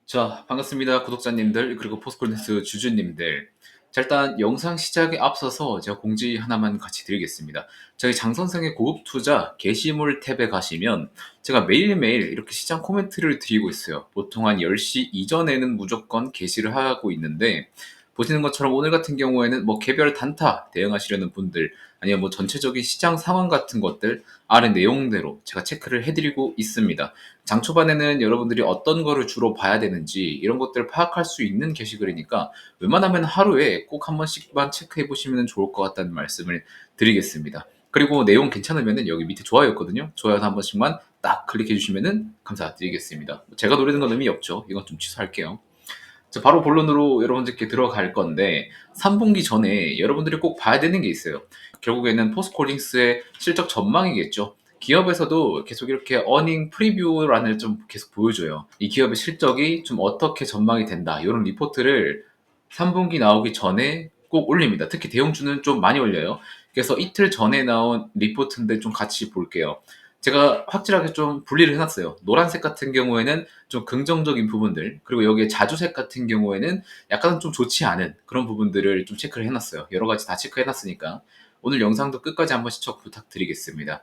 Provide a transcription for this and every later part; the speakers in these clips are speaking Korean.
자, 반갑습니다. 구독자님들, 그리고 포스콜뉴스 주주님들. 자, 일단 영상 시작에 앞서서 제가 공지 하나만 같이 드리겠습니다. 저희 장선생의 고급 투자 게시물 탭에 가시면 제가 매일매일 이렇게 시장 코멘트를 드리고 있어요. 보통 한 10시 이전에는 무조건 게시를 하고 있는데, 보시는 것처럼 오늘 같은 경우에는 뭐 개별 단타 대응하시려는 분들, 아니면 뭐 전체적인 시장 상황 같은 것들, 아래 내용대로 제가 체크를 해드리고 있습니다. 장 초반에는 여러분들이 어떤 거를 주로 봐야 되는지 이런 것들을 파악할 수 있는 게시글이니까 웬만하면 하루에 꼭 한 번씩만 체크해 보시면 좋을 것 같다는 말씀을 드리겠습니다. 그리고 내용 괜찮으면 여기 밑에 좋아요 있거든요. 좋아요 한 번씩만 딱 클릭해 주시면 감사드리겠습니다. 제가 노리는 건 의미 없죠. 이건 좀 취소할게요. 자, 바로 본론으로 여러분들께 들어갈 건데 3분기 전에 여러분들이 꼭 봐야 되는 게 있어요. 결국에는 포스코홀딩스의 실적 전망이겠죠. 기업에서도 계속 이렇게 어닝 프리뷰란을 좀 계속 보여줘요. 이 기업의 실적이 좀 어떻게 전망이 된다. 이런 리포트를 3분기 나오기 전에 꼭 올립니다. 특히 대형주는 좀 많이 올려요. 그래서 이틀 전에 나온 리포트인데 좀 같이 볼게요. 제가 확실하게 좀 분리를 해놨어요. 노란색 같은 경우에는 좀 긍정적인 부분들, 그리고 여기에 자주색 같은 경우에는 약간 좀 좋지 않은 그런 부분들을 좀 체크를 해놨어요. 여러 가지 다 체크해놨으니까 오늘 영상도 끝까지 한번 시청 부탁드리겠습니다.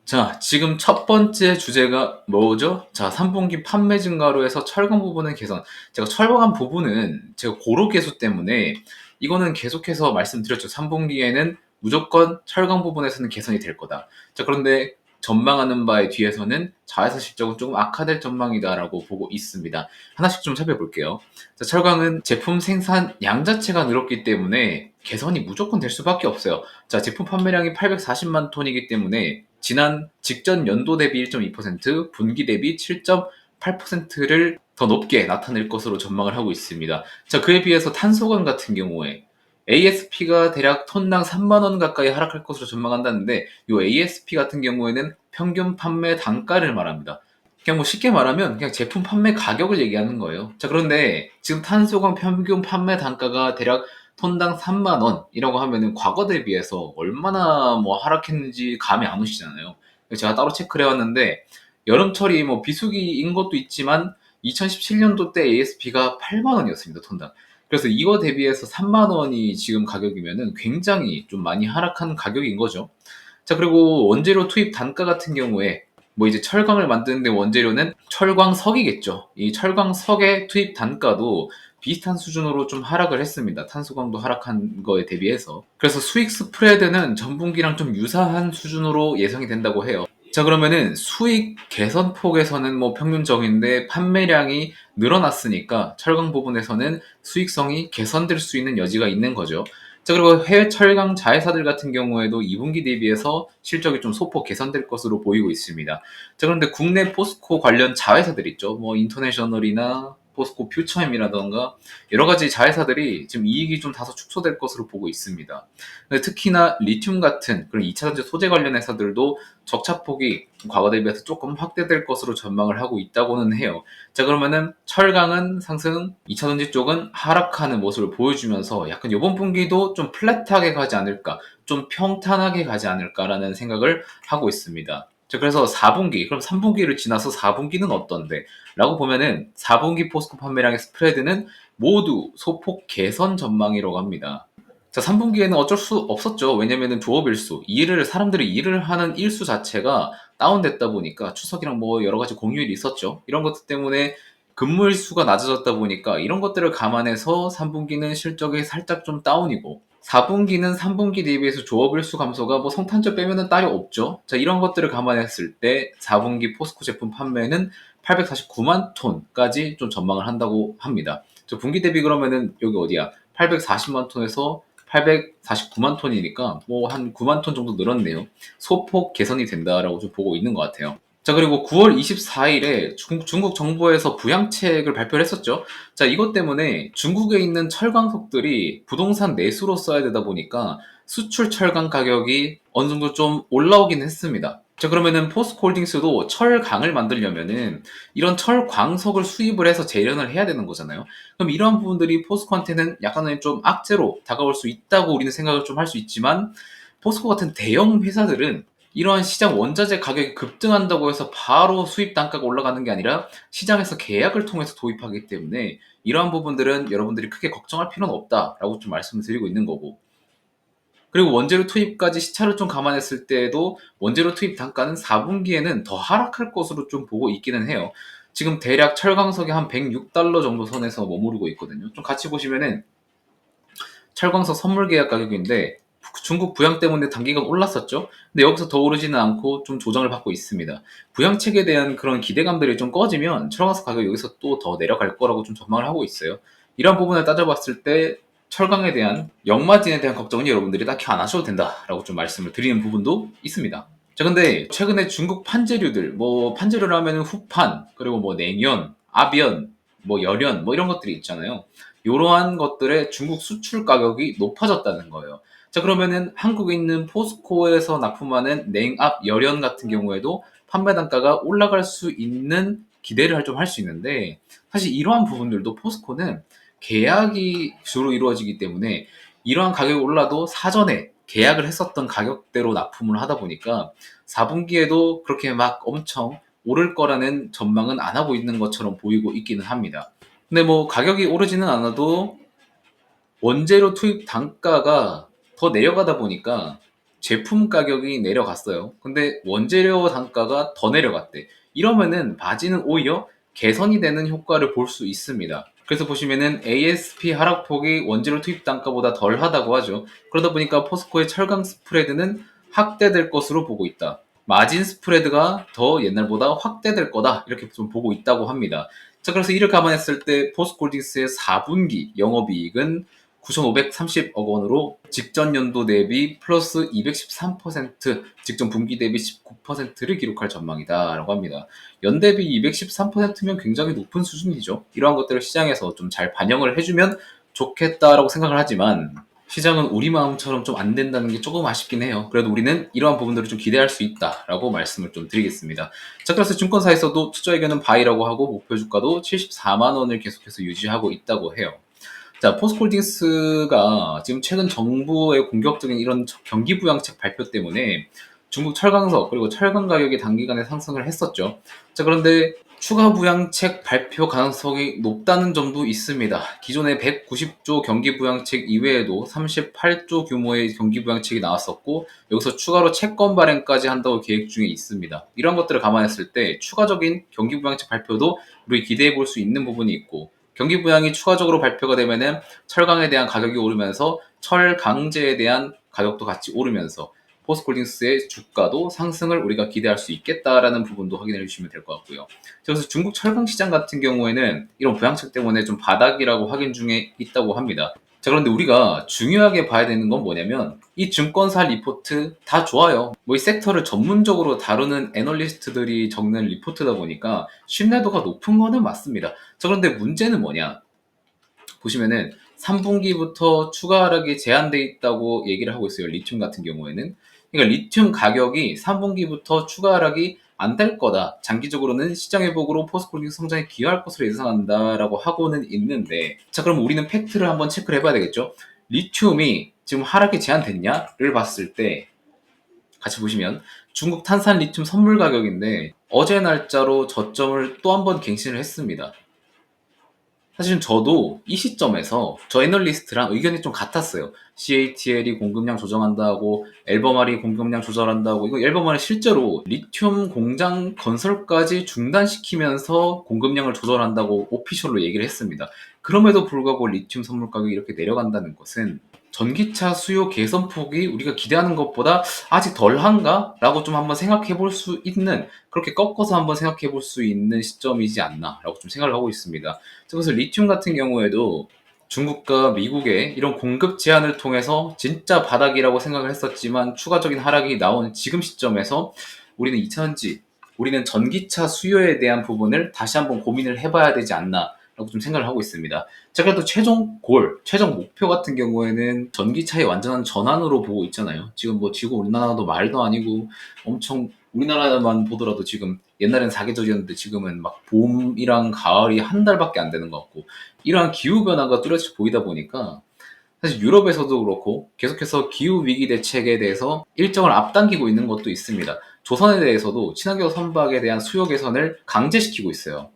자, 지금 첫 번째 주제가 뭐죠? 자, 3분기 판매 증가로 해서 철강 부분은 개선. 제가 철강 부분은 제가 고로 개수 때문에 이거는 계속해서 말씀드렸죠. 3분기에는 무조건 철강 부분에서는 개선이 될 거다. 자, 그런데 전망하는 바에 뒤에서는 자회사 실적은 조금 악화될 전망이다라고 보고 있습니다. 하나씩 좀 살펴볼게요. 자, 철강은 제품 생산 양 자체가 늘었기 때문에 개선이 무조건 될 수밖에 없어요. 자, 제품 판매량이 840만 톤이기 때문에 지난 직전 연도 대비 1.2%, 분기 대비 7.8%를 더 높게 나타낼 것으로 전망을 하고 있습니다. 자, 그에 비해서 탄소관 같은 경우에 ASP가 대략 톤당 3만 원 가까이 하락할 것으로 전망한다는데 이 ASP 같은 경우에는 평균 판매 단가를 말합니다. 그냥 뭐 쉽게 말하면 그냥 제품 판매 가격을 얘기하는 거예요. 자, 그런데 지금 탄소광 평균 판매 단가가 대략 톤당 3만 원이라고 하면은 과거 대비해서 얼마나 뭐 하락했는지 감이 안 오시잖아요. 그래서 제가 따로 체크를 해왔는데 여름철이 뭐 비수기인 것도 있지만 2017년도 때 ASP가 8만 원이었습니다, 톤당. 그래서 이거 대비해서 3만 원이 지금 가격이면은 굉장히 좀 많이 하락한 가격인 거죠. 자, 그리고 원재료 투입 단가 같은 경우에 뭐 이제 철강을 만드는데 원재료는 철광석이겠죠. 이 철광석의 투입 단가도 비슷한 수준으로 좀 하락을 했습니다. 탄소광도 하락한 거에 대비해서. 그래서 수익 스프레드는 전분기랑 좀 유사한 수준으로 예상이 된다고 해요. 자, 그러면은 수익 개선 폭에서는 뭐 평균적인데 판매량이 늘어났으니까 철강 부분에서는 수익성이 개선될 수 있는 여지가 있는 거죠. 자, 그리고 해외 철강 자회사들 같은 경우에도 2분기 대비해서 실적이 좀 소폭 개선될 것으로 보이고 있습니다. 자, 그런데 국내 포스코 관련 자회사들 있죠. 뭐 인터내셔널이나 포스코 퓨처엠이라던가 여러 가지 자회사들이 지금 이익이 좀 다소 축소될 것으로 보고 있습니다. 근데 특히나 리튬 같은 그런 2차전지 소재 관련 회사들도 적자폭이 과거 대비해서 조금 확대될 것으로 전망을 하고 있다고는 해요. 자, 그러면은 철강은 상승, 2차전지 쪽은 하락하는 모습을 보여주면서 약간 이번 분기도 좀 플랫하게 가지 않을까, 좀 평탄하게 가지 않을까라는 생각을 하고 있습니다. 자, 그래서 4분기, 그럼 3분기를 지나서 4분기는 어떤데? 라고 보면은 4분기 포스코 판매량의 스프레드는 모두 소폭 개선 전망이라고 합니다. 자, 3분기에는 어쩔 수 없었죠. 왜냐면은 조업 일수, 사람들이 일을 하는 일수 자체가 다운됐다 보니까 추석이랑 뭐 여러 가지 공휴일이 있었죠. 이런 것들 때문에 근무 일수가 낮아졌다 보니까 이런 것들을 감안해서 3분기는 실적이 살짝 좀 다운이고 4분기는 3분기 대비해서 조업 일수 감소가 뭐 성탄절 빼면은 딸이 없죠. 자, 이런 것들을 감안했을 때 4분기 포스코 제품 판매는 849만 톤까지 좀 전망을 한다고 합니다. 저 분기 대비 그러면은 여기 어디야? 840만 톤에서 849만 톤이니까 뭐 한 9만 톤 정도 늘었네요. 소폭 개선이 된다라고 좀 보고 있는 것 같아요. 자, 그리고 9월 24일에 중국 정부에서 부양책을 발표를 했었죠. 자, 이것 때문에 중국에 있는 철강석들이 부동산 내수로 써야 되다 보니까 수출 철강 가격이 어느 정도 좀 올라오긴 했습니다. 자, 그러면은 포스코홀딩스도 철강을 만들려면은 이런 철광석을 수입을 해서 재련을 해야 되는 거잖아요. 그럼 이러한 부분들이 포스코한테는 약간은 좀 악재로 다가올 수 있다고 우리는 생각을 좀 할 수 있지만 포스코 같은 대형 회사들은 이러한 시장 원자재 가격이 급등한다고 해서 바로 수입 단가가 올라가는 게 아니라 시장에서 계약을 통해서 도입하기 때문에 이러한 부분들은 여러분들이 크게 걱정할 필요는 없다라고 좀 말씀을 드리고 있는 거고, 그리고 원재료 투입까지 시차를 좀 감안했을 때에도 원재료 투입 단가는 4분기에는 더 하락할 것으로 좀 보고 있기는 해요. 지금 대략 철강석이 한 106달러 정도 선에서 머무르고 있거든요. 좀 같이 보시면은 철광석 선물 계약 가격인데 중국 부양 때문에 단기간 올랐었죠. 근데 여기서 더 오르지는 않고 좀 조정을 받고 있습니다. 부양책에 대한 그런 기대감들이 좀 꺼지면 철광석 가격이 여기서 또 더 내려갈 거라고 좀 전망을 하고 있어요. 이런 부분을 따져봤을 때 철강에 대한 역마진에 대한 걱정은 여러분들이 딱히 안 하셔도 된다라고 좀 말씀을 드리는 부분도 있습니다. 자, 근데 최근에 중국 판재료들, 뭐 판재료를 하면 후판, 그리고 뭐 냉연, 압연, 뭐 열연, 뭐 이런 것들이 있잖아요. 이러한 것들의 중국 수출 가격이 높아졌다는 거예요. 자, 그러면은 한국에 있는 포스코에서 납품하는 냉압, 열연 같은 경우에도 판매 단가가 올라갈 수 있는 기대를 좀 할 수 있는데, 사실 이러한 부분들도 포스코는 계약이 주로 이루어지기 때문에 이러한 가격이 올라도 사전에 계약을 했었던 가격대로 납품을 하다 보니까 4분기에도 그렇게 막 엄청 오를 거라는 전망은 안 하고 있는 것처럼 보이고 있기는 합니다. 근데 뭐 가격이 오르지는 않아도 원재료 투입 단가가 더 내려가다 보니까 제품 가격이 내려갔어요. 근데 원재료 단가가 더 내려갔대. 이러면은 바지는 오히려 개선이 되는 효과를 볼 수 있습니다. 그래서 보시면은 ASP 하락폭이 원재료 투입 단가보다 덜 하다고 하죠. 그러다 보니까 포스코의 철강 스프레드는 확대될 것으로 보고 있다. 마진 스프레드가 더 옛날보다 확대될 거다. 이렇게 좀 보고 있다고 합니다. 자, 그래서 이를 감안했을 때 포스코홀딩스의 4분기 영업이익은 9,530억 원으로 직전 연도 대비 플러스 213%, 직전 분기 대비 19%를 기록할 전망이다라고 합니다. 연대비 213%면 굉장히 높은 수준이죠. 이러한 것들을 시장에서 좀 잘 반영을 해주면 좋겠다라고 생각을 하지만 시장은 우리 마음처럼 좀 안 된다는 게 조금 아쉽긴 해요. 그래도 우리는 이러한 부분들을 좀 기대할 수 있다라고 말씀을 좀 드리겠습니다. 자, 그래서 증권사에서도 투자 의견은 바이라고 하고 목표 주가도 74만 원을 계속해서 유지하고 있다고 해요. 자, 포스코홀딩스가 지금 최근 정부의 공격적인 이런 경기 부양책 발표 때문에 중국 철강석 그리고 철강 가격이 단기간에 상승을 했었죠. 자, 그런데 추가 부양책 발표 가능성이 높다는 점도 있습니다. 기존에 190조 경기 부양책 이외에도 38조 규모의 경기 부양책이 나왔었고 여기서 추가로 채권 발행까지 한다고 계획 중에 있습니다. 이런 것들을 감안했을 때 추가적인 경기 부양책 발표도 우리 기대해 볼 수 있는 부분이 있고, 경기 부양이 추가적으로 발표가 되면은 철강에 대한 가격이 오르면서 철강제에 대한 가격도 같이 오르면서 포스코홀딩스의 주가도 상승을 우리가 기대할 수 있겠다라는 부분도 확인해 주시면 될 것 같고요. 그래서 중국 철강 시장 같은 경우에는 이런 부양책 때문에 좀 바닥이라고 확인 중에 있다고 합니다. 자, 그런데 우리가 중요하게 봐야 되는 건 뭐냐면 이 증권사 리포트 다 좋아요. 뭐 이 섹터를 전문적으로 다루는 애널리스트들이 적는 리포트다 보니까 신뢰도가 높은 거는 맞습니다. 자, 그런데 문제는 뭐냐? 보시면은 3분기부터 추가 하락이 제한돼 있다고 얘기를 하고 있어요. 리튬 같은 경우에는. 그러니까 리튬 가격이 3분기부터 추가 하락이 안 될 거다. 장기적으로는 시장 회복으로 포스코홀딩스 성장에 기여할 것으로 예상한다라고 하고는 있는데, 자, 그럼 우리는 팩트를 한번 체크를 해봐야 되겠죠? 리튬이 지금 하락이 제한됐냐를 봤을 때 같이 보시면 중국 탄산 리튬 선물 가격인데 어제 날짜로 저점을 또 한 번 갱신을 했습니다. 사실은 저도 이 시점에서 저 애널리스트랑 의견이 좀 같았어요. CATL이 공급량 조정한다고, 앨범알이 공급량 조절한다고. 이거 앨범알이 실제로 리튬 공장 건설까지 중단시키면서 공급량을 조절한다고 오피셜로 얘기를 했습니다. 그럼에도 불구하고 리튬 선물 가격이 이렇게 내려간다는 것은 전기차 수요 개선폭이 우리가 기대하는 것보다 아직 덜한가? 라고 좀 한번 생각해 볼 수 있는, 그렇게 꺾어서 한번 생각해 볼 수 있는 시점이지 않나 라고 좀 생각을 하고 있습니다. 그래서 리튬 같은 경우에도 중국과 미국의 이런 공급 제한을 통해서 진짜 바닥이라고 생각을 했었지만 추가적인 하락이 나온 지금 시점에서 우리는 2차전지, 우리는 전기차 수요에 대한 부분을 다시 한번 고민을 해봐야 되지 않나 라고 좀 생각을 하고 있습니다. 자, 그래도 최종 골, 최종 목표 같은 경우에는 전기차의 완전한 전환으로 보고 있잖아요. 지금 뭐 지구 온난화도 말도 아니고 엄청, 우리나라만 보더라도 지금 옛날엔 사계절이었는데 지금은 막 봄이랑 가을이 한 달밖에 안 되는 것 같고, 이러한 기후변화가 뚜렷이 보이다 보니까 사실 유럽에서도 그렇고 계속해서 기후위기 대책에 대해서 일정을 앞당기고 있는 것도 있습니다. 조선에 대해서도 친환경 선박에 대한 수요 개선을 강제시키고 있어요.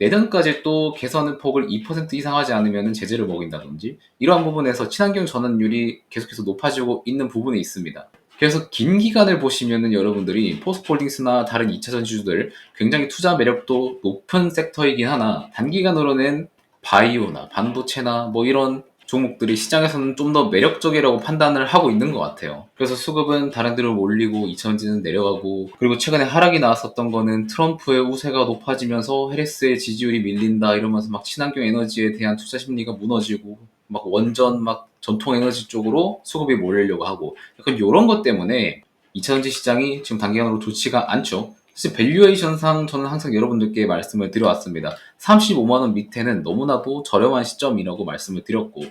내년까지 또 개선 폭을 2% 이상 하지 않으면 제재를 먹인다든지 이러한 부분에서 친환경 전환율이 계속해서 높아지고 있는 부분이 있습니다. 그래서 긴 기간을 보시면은 여러분들이 포스코홀딩스나 다른 2차 전지주들 굉장히 투자 매력도 높은 섹터이긴 하나 단기간으로는 바이오나 반도체나 뭐 이런 종목들이 시장에서는 좀 더 매력적이라고 판단을 하고 있는 것 같아요. 그래서 수급은 다른 데로 몰리고 2차전지는 내려가고, 그리고 최근에 하락이 나왔었던 거는 트럼프의 우세가 높아지면서 해리스의 지지율이 밀린다 이러면서 막 친환경 에너지에 대한 투자 심리가 무너지고 막 원전 막 전통 에너지 쪽으로 수급이 몰리려고 하고, 약간 이런 것 때문에 2차전지 시장이 지금 단기간으로 좋지가 않죠. 사실 밸류에이션상 저는 항상 여러분들께 말씀을 드려왔습니다. 35만 원 밑에는 너무나도 저렴한 시점이라고 말씀을 드렸고,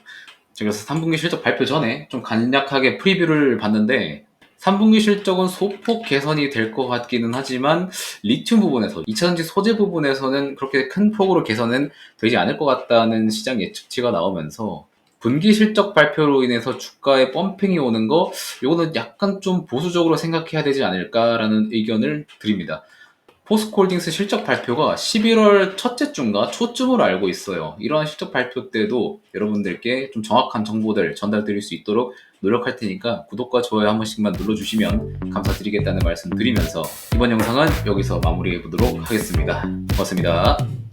제가 그래서 3분기 실적 발표 전에 좀 간략하게 프리뷰를 봤는데 3분기 실적은 소폭 개선이 될 것 같기는 하지만 리튬 부분에서 2차전지 소재 부분에서는 그렇게 큰 폭으로 개선은 되지 않을 것 같다는 시장 예측치가 나오면서 분기 실적 발표로 인해서 주가에 펌핑이 오는 거, 요거는 약간 좀 보수적으로 생각해야 되지 않을까라는 의견을 드립니다. 포스코홀딩스 실적 발표가 11월 첫째 주인가 초쯤으로 알고 있어요. 이러한 실적 발표 때도 여러분들께 좀 정확한 정보들 전달드릴 수 있도록 노력할 테니까 구독과 좋아요 한 번씩만 눌러주시면 감사드리겠다는 말씀 드리면서 이번 영상은 여기서 마무리해 보도록 하겠습니다. 고맙습니다.